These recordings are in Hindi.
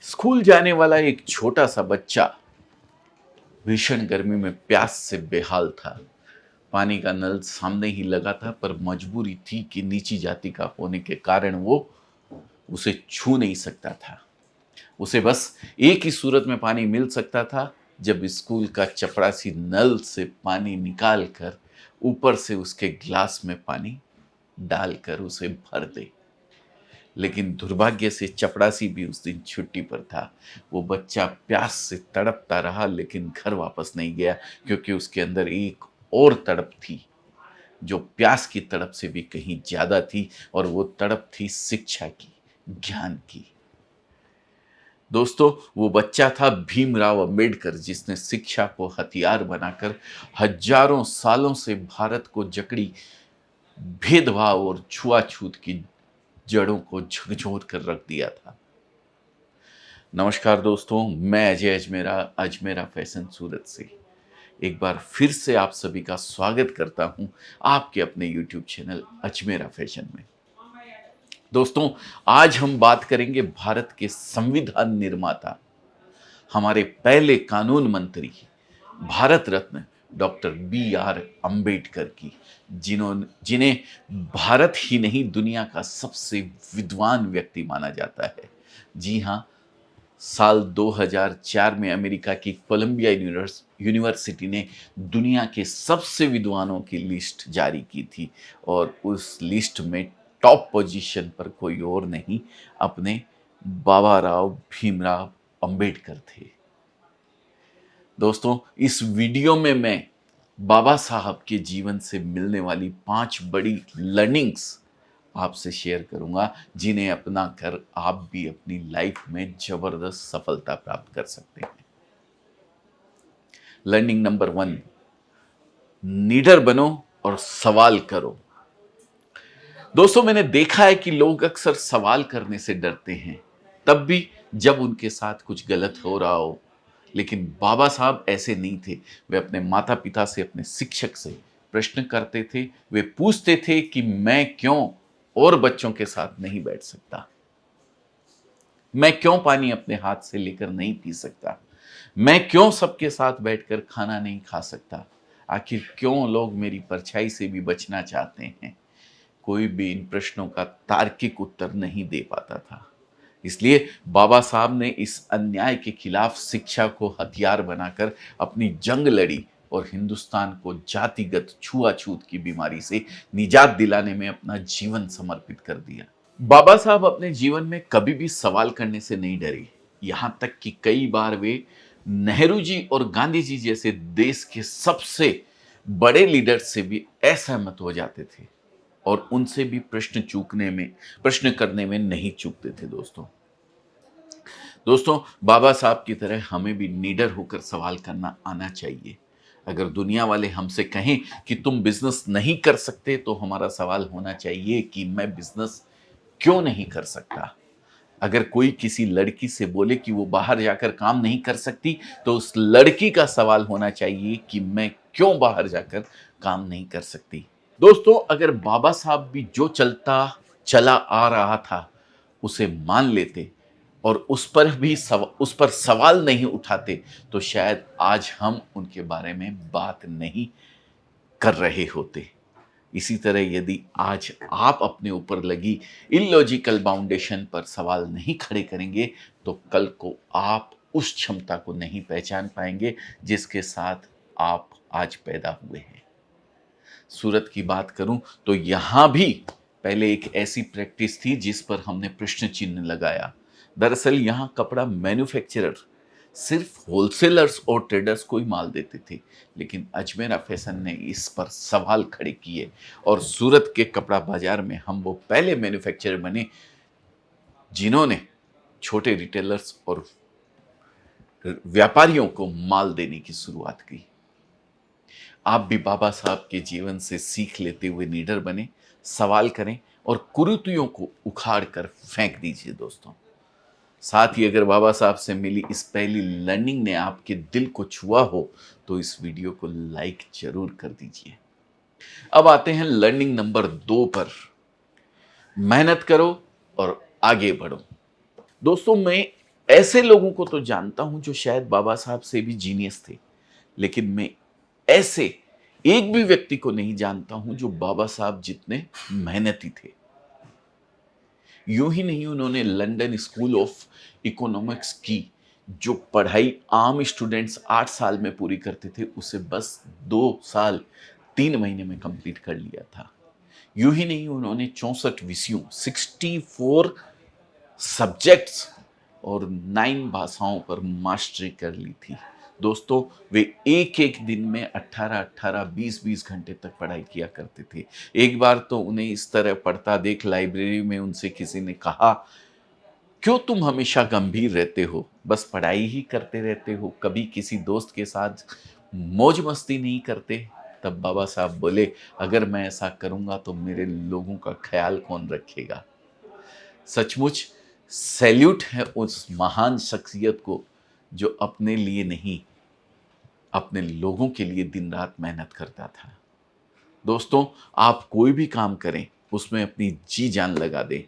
स्कूल जाने वाला एक छोटा सा बच्चा भीषण गर्मी में प्यास से बेहाल था। पानी का नल सामने ही लगा था, पर मजबूरी थी कि नीची जाति का होने के कारण वो उसे छू नहीं सकता था। उसे बस एक ही सूरत में पानी मिल सकता था, जब स्कूल का चपरासी नल से पानी निकाल कर ऊपर से उसके गिलास में पानी डालकर उसे भर दे। लेकिन दुर्भाग्य से चपड़ासी भी उस दिन छुट्टी पर था। वो बच्चा प्यास से तड़पता रहा, लेकिन घर वापस नहीं गया, क्योंकि उसके अंदर एक और तड़प थी, जो प्यास की तड़प से भी कहीं ज्यादा थी। और वो तड़प थी शिक्षा की, ज्ञान की। दोस्तों, वो बच्चा था भीमराव अंबेडकर, जिसने शिक्षा को हथियार बनाकर हजारों सालों से भारत को जकड़ी भेदभाव और छुआछूत की जड़ों को झकझोर कर रख दिया था। नमस्कार दोस्तों, मैं अजय अजमेरा, अजमेरा फैशन सूरत से एक बार फिर से आप सभी का स्वागत करता हूं आपके अपने YouTube चैनल अजमेरा फैशन में। दोस्तों, आज हम बात करेंगे भारत के संविधान निर्माता, हमारे पहले कानून मंत्री, भारत रत्न डॉक्टर B.R. अंबेडकर की, जिन्हें भारत ही नहीं दुनिया का सबसे विद्वान व्यक्ति माना जाता है। जी हां, साल 2004 में अमेरिका की कोलंबिया यूनिवर्सिटी ने दुनिया के सबसे विद्वानों की लिस्ट जारी की थी, और उस लिस्ट में टॉप पोजीशन पर कोई और नहीं, अपने बाबा राव भीमराव अंबेडकर थे। दोस्तों, इस वीडियो में मैं बाबा साहब के जीवन से मिलने वाली 5 बड़ी लर्निंग्स आपसे शेयर करूंगा, जिन्हें अपना कर आप भी अपनी लाइफ में जबरदस्त सफलता प्राप्त कर सकते हैं। लर्निंग नंबर 1, लीडर बनो और सवाल करो। दोस्तों, मैंने देखा है कि लोग अक्सर सवाल करने से डरते हैं, तब भी जब उनके साथ कुछ गलत हो रहा हो। लेकिन बाबा साहब ऐसे नहीं थे। वे अपने माता पिता से, अपने शिक्षक से प्रश्न करते थे। वे पूछते थे कि मैं क्यों और बच्चों के साथ नहीं बैठ सकता, मैं क्यों पानी अपने हाथ से लेकर नहीं पी सकता, मैं क्यों सबके साथ बैठकर खाना नहीं खा सकता, आखिर क्यों लोग मेरी परछाई से भी बचना चाहते हैं। कोई भी इन प्रश्नों का तार्किक उत्तर नहीं दे पाता था। इसलिए बाबा साहब ने इस अन्याय के खिलाफ शिक्षा को हथियार बनाकर अपनी जंग लड़ी, और हिंदुस्तान को जातिगत छुआछूत की बीमारी से निजात दिलाने में अपना जीवन समर्पित कर दिया। बाबा साहब अपने जीवन में कभी भी सवाल करने से नहीं डरे। यहां तक कि कई बार वे नेहरू जी और गांधी जी जैसे देश के सबसे बड़े लीडर से भी असहमत हो जाते थे, और उनसे भी प्रश्न करने में नहीं चूकते थे। दोस्तों, बाबा साहब की तरह हमें भी निडर होकर सवाल करना आना चाहिए। अगर दुनिया वाले हमसे कहें कि तुम बिजनेस नहीं कर सकते, तो हमारा सवाल होना चाहिए कि मैं बिजनेस क्यों नहीं कर सकता। अगर कोई किसी लड़की से बोले कि वो बाहर जाकर काम नहीं कर सकती, तो उस लड़की का सवाल होना चाहिए कि मैं क्यों बाहर जाकर काम नहीं कर सकती। दोस्तों, अगर बाबा साहब भी जो चलता चला आ रहा था उसे मान लेते, और उस पर सवाल नहीं उठाते, तो शायद आज हम उनके बारे में बात नहीं कर रहे होते। इसी तरह यदि आज आप अपने ऊपर लगी इलॉजिकल बाउंडेशन पर सवाल नहीं खड़े करेंगे, तो कल को आप उस क्षमता को नहीं पहचान पाएंगे जिसके साथ आप आज पैदा हुए हैं। सूरत की बात करूं तो यहां भी पहले एक ऐसी प्रैक्टिस थी जिस पर हमने प्रश्न चिन्ह लगाया। दरअसल यहां कपड़ा मैन्युफैक्चरर सिर्फ होलसेलर्स और ट्रेडर्स को ही माल देते थे, लेकिन अजमेरा फैशन ने इस पर सवाल खड़े किए, और सूरत के कपड़ा बाजार में हम वो पहले मैन्युफैक्चरर बने जिन्होंने छोटे रिटेलर्स और व्यापारियों को माल देने की शुरुआत की। आप भी बाबा साहब के जीवन से सीख लेते हुए लीडर बने, सवाल करें और कुरीतियों को उखाड़ कर फेंक दीजिए। दोस्तों, साथ ही अगर बाबा साहब से मिली इस पहली लर्निंग ने आपके दिल को छुआ हो, तो इस वीडियो को लाइक जरूर कर दीजिए। अब आते हैं लर्निंग नंबर 2 पर, मेहनत करो और आगे बढ़ो। दोस्तों, मैं ऐसे लोगों को तो जानता हूं जो शायद बाबा साहब से भी जीनियस थे, लेकिन मैं ऐसे एक भी व्यक्ति को नहीं जानता हूं जो बाबा साहब जितने मेहनती थे। यूं ही नहीं, उन्होंने लंदन स्कूल ऑफ इकोनॉमिक्स की जो पढ़ाई आम स्टूडेंट्स 8 साल में पूरी करते थे, उसे बस 2 साल 3 महीने में कंप्लीट कर लिया था। यूं ही नहीं, उन्होंने 64 विषयों 64 सब्जेक्ट्स और 9 भाषाओं पर मास्टरी कर ली थी। दोस्तों, वे एक एक दिन में 18-18 20-20 घंटे तक पढ़ाई किया करते थे। एक बार तो उन्हें इस तरह पढ़ता देख लाइब्रेरी में उनसे किसी ने कहा, क्यों तुम हमेशा गंभीर रहते हो, बस पढ़ाई ही करते रहते हो, कभी किसी दोस्त के साथ मौज मस्ती नहीं करते? तब बाबा साहब बोले, अगर मैं ऐसा करूंगा तो मेरे लोगों का ख्याल कौन रखेगा? सचमुच सैल्यूट है उस महान शख्सियत को जो अपने लिए नहीं, अपने लोगों के लिए दिन रात मेहनत करता था। दोस्तों, आप कोई भी काम करें, उसमें अपनी जी जान लगा दें।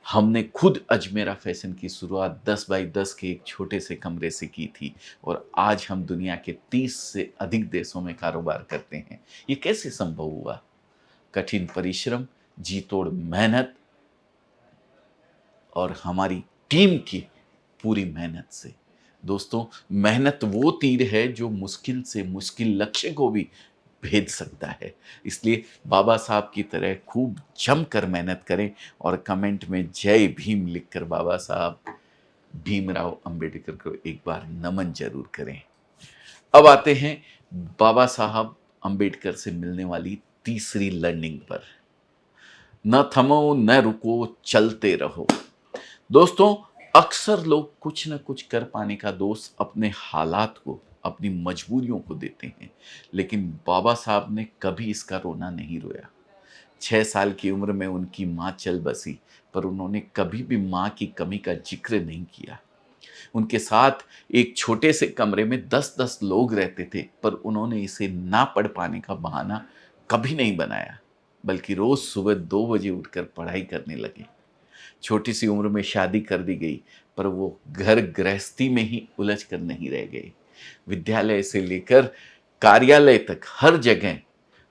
हमने खुद अजमेरा फैशन की शुरुआत 10 बाई 10 के एक छोटे से कमरे से की थी और आज हम दुनिया के 30 से अधिक देशों में कारोबार करते हैं। ये कैसे संभव हुआ? कठिन परिश्रम, जी तोड़ मेहनत और हमारी टीम की पूरी मेहनत से। दोस्तों, मेहनत वो तीर है जो मुश्किल से मुश्किल लक्ष्य को भी भेद सकता है। इसलिए बाबा साहब की तरह खूब जमकर मेहनत करें और कमेंट में जय भीम लिखकर बाबा साहब भीमराव अंबेडकर को एक बार नमन जरूर करें। अब आते हैं बाबा साहब अंबेडकर से मिलने वाली तीसरी लर्निंग पर। न थमो न रुको, चलते रहो। दोस्तों, अक्सर लोग कुछ न कुछ कर पाने का दोष अपने हालात को, अपनी मजबूरियों को देते हैं, लेकिन बाबा साहब ने कभी इसका रोना नहीं रोया। 6 साल की उम्र में उनकी माँ चल बसी, पर उन्होंने कभी भी माँ की कमी का जिक्र नहीं किया। उनके साथ एक छोटे से कमरे में 10-10 लोग रहते थे, पर उन्होंने इसे ना पढ़ पाने का बहाना कभी नहीं बनाया, बल्कि रोज सुबह 2 बजे उठकर पढ़ाई करने लगे। छोटी सी उम्र में शादी कर दी गई, पर वो घर गृहस्थी में ही उलझ कर नहीं रह गए। विद्यालय से लेकर कार्यालय तक हर जगह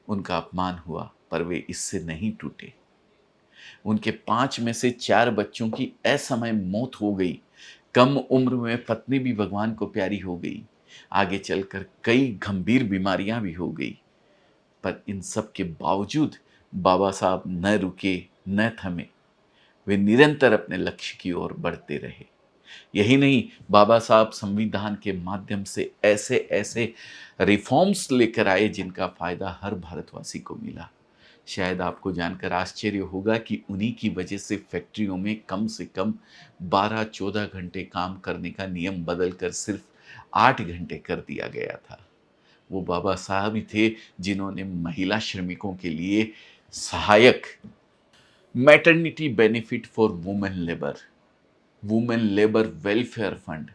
उनका अपमान हुआ, पर वे इससे नहीं टूटे। उनके 5 में से 4 बच्चों की असमय मौत हो गई। कम उम्र में पत्नी भी भगवान को प्यारी हो गई। आगे चलकर कई गंभीर बीमारियां भी हो गई, पर इन सब के बावजूद बाबा साहब न रुके न थमे। वे निरंतर अपने लक्ष्य की ओर बढ़ते रहे। यही नहीं, बाबा साहब संविधान के माध्यम से ऐसे ऐसे रिफॉर्म्स लेकर आए जिनका फायदा हर भारतवासी को मिला। शायद आपको जानकर आश्चर्य होगा कि उन्हीं की वजह से फैक्ट्रियों में कम से कम 12-14 घंटे काम करने का नियम बदलकर सिर्फ 8 घंटे कर दिया गया था। वो बाबा साहब ही थे जिन्होंने महिला श्रमिकों के लिए सहायक maternity benefit for women labour, women labour welfare fund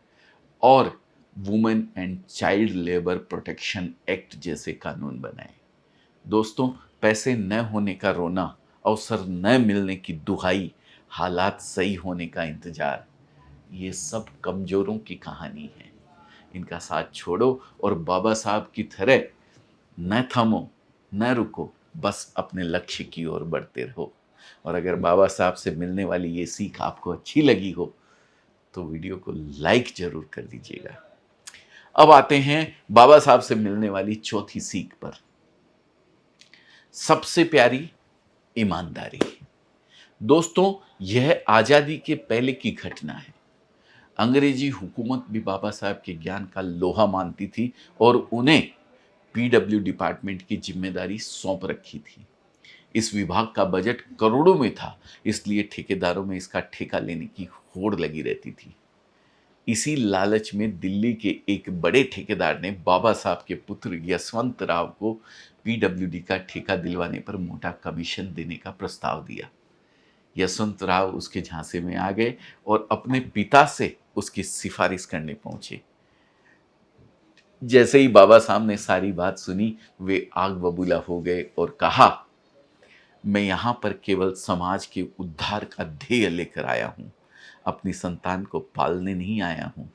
और women and child labour protection act जैसे कानून बनाए। दोस्तों, पैसे न होने का रोना, अवसर न मिलने की दुहाई, हालात सही होने का इंतजार, ये सब कमजोरों की कहानी है। इनका साथ छोड़ो और बाबा साहब की तरह न थमो न रुको, बस अपने लक्ष्य की ओर बढ़ते रहो। और अगर बाबा साहब से मिलने वाली ये सीख आपको अच्छी लगी हो तो वीडियो को लाइक जरूर कर दीजिएगा। अब आते हैं बाबा साहब से मिलने वाली चौथी सीख पर। सबसे प्यारी, ईमानदारी। दोस्तों, यह आजादी के पहले की घटना है। अंग्रेजी हुकूमत भी बाबा साहब के ज्ञान का लोहा मानती थी और उन्हें पीडब्ल्यू डिपार्टमेंट की जिम्मेदारी सौंप रखी थी। इस विभाग का बजट करोड़ों में था, इसलिए ठेकेदारों में इसका ठेका लेने की होड़ लगी रहती थी। इसी लालच में दिल्ली के एक बड़े ठेकेदार ने बाबा साहब के पुत्र यशवंत राव को पीडब्ल्यूडी का ठेका दिलवाने पर मोटा कमीशन देने का प्रस्ताव दिया। यशवंत राव उसके झांसे में आ गए और अपने पिता से उसकी सिफारिश करने पहुंचे। जैसे ही बाबा साहब ने सारी बात सुनी, वे आग बबूला हो गए और कहा, मैं यहां पर केवल समाज के उद्धार का ध्येय लेकर आया हूं। अपनी संतान को पालने नहीं आया हूँ।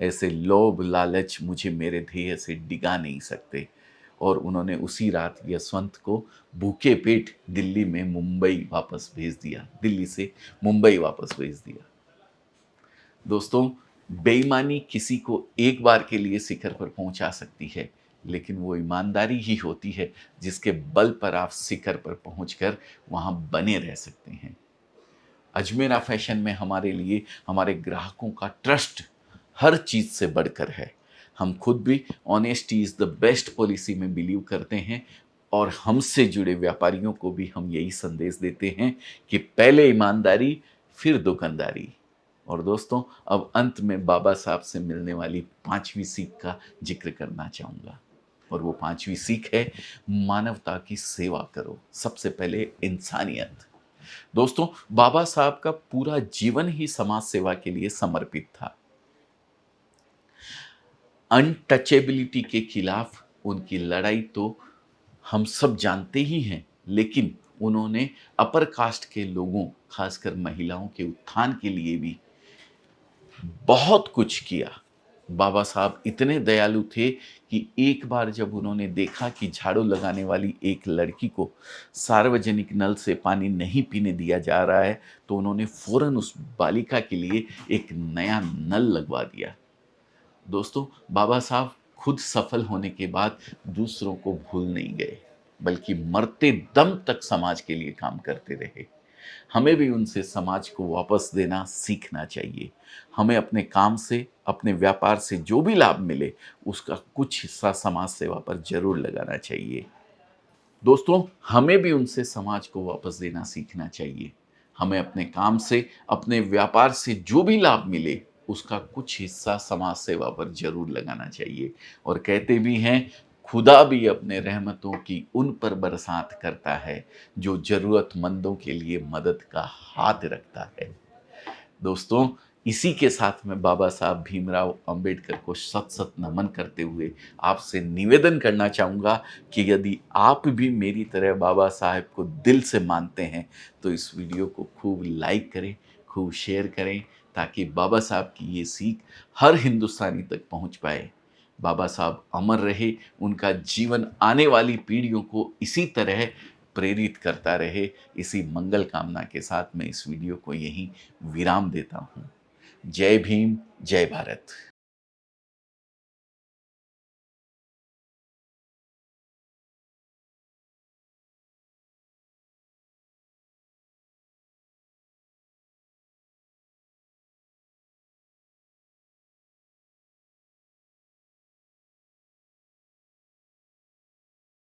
ऐसे लोभ लालच मुझे मेरे ध्येय से डिगा नहीं सकते। और उन्होंने उसी रात यशवंत को भूखे पेट दिल्ली से मुंबई वापस भेज दिया। दोस्तों, बेईमानी किसी को एक बार के लिए शिखर पर पहुंचा सकती है, लेकिन वो ईमानदारी ही होती है जिसके बल पर आप शिखर पर पहुंचकर वहां बने रह सकते हैं। अजमेरा फैशन में हमारे लिए हमारे ग्राहकों का ट्रस्ट हर चीज से बढ़कर है। हम खुद भी honesty is the best policy में बिलीव करते हैं, और हमसे जुड़े व्यापारियों को भी हम यही संदेश देते हैं कि पहले ईमानदारी, फिर दुकानदारी। और दोस्तों, अब अंत में बाबा साहब से मिलने वाली 5वीं सीख का जिक्र करना चाहूँगा, और वो 5वीं सीख है, मानवता की सेवा करो। सबसे पहले इंसानियत। दोस्तों, बाबा साहब का पूरा जीवन ही समाज सेवा के लिए समर्पित था। अनटचेबिलिटी के खिलाफ उनकी लड़ाई तो हम सब जानते ही हैं, लेकिन उन्होंने अपर कास्ट के लोगों, खासकर महिलाओं के उत्थान के लिए भी बहुत कुछ किया। बाबा साहब इतने दयालु थे कि एक बार जब उन्होंने देखा कि झाड़ू लगाने वाली एक लड़की को सार्वजनिक नल से पानी नहीं पीने दिया जा रहा है, तो उन्होंने फौरन उस बालिका के लिए एक नया नल लगवा दिया। दोस्तों, बाबा साहब खुद सफल होने के बाद दूसरों को भूल नहीं गए, बल्कि मरते दम तक समाज के लिए काम करते रहे। हमें भी उनसे समाज को वापस देना सीखना चाहिए। हमें अपने काम से, अपने व्यापार से जो भी लाभ मिले, उसका कुछ हिस्सा समाज सेवा पर जरूर लगाना चाहिए। दोस्तों, हमें भी उनसे समाज को वापस देना सीखना चाहिए। हमें अपने काम से, अपने व्यापार से जो भी लाभ मिले, उसका कुछ हिस्सा समाज सेवा पर जरूर लगाना चाहिए। और कहते भी हैं, खुदा भी अपने रहमतों की उन पर बरसात करता है जो जरूरतमंदों के लिए मदद का हाथ रखता है। दोस्तों, इसी के साथ में बाबा साहब भीमराव अंबेडकर को सत सत नमन करते हुए आपसे निवेदन करना चाहूँगा कि यदि आप भी मेरी तरह बाबा साहब को दिल से मानते हैं, तो इस वीडियो को खूब लाइक करें, खूब शेयर करें, ताकि बाबा साहब की ये सीख हर हिंदुस्तानी तक पहुँच पाए। बाबा साहब अमर रहे, उनका जीवन आने वाली पीढ़ियों को इसी तरह प्रेरित करता रहे। इसी मंगल कामना के साथ मैं इस वीडियो को यहीं विराम देता हूँ। जय भीम, जय भारत।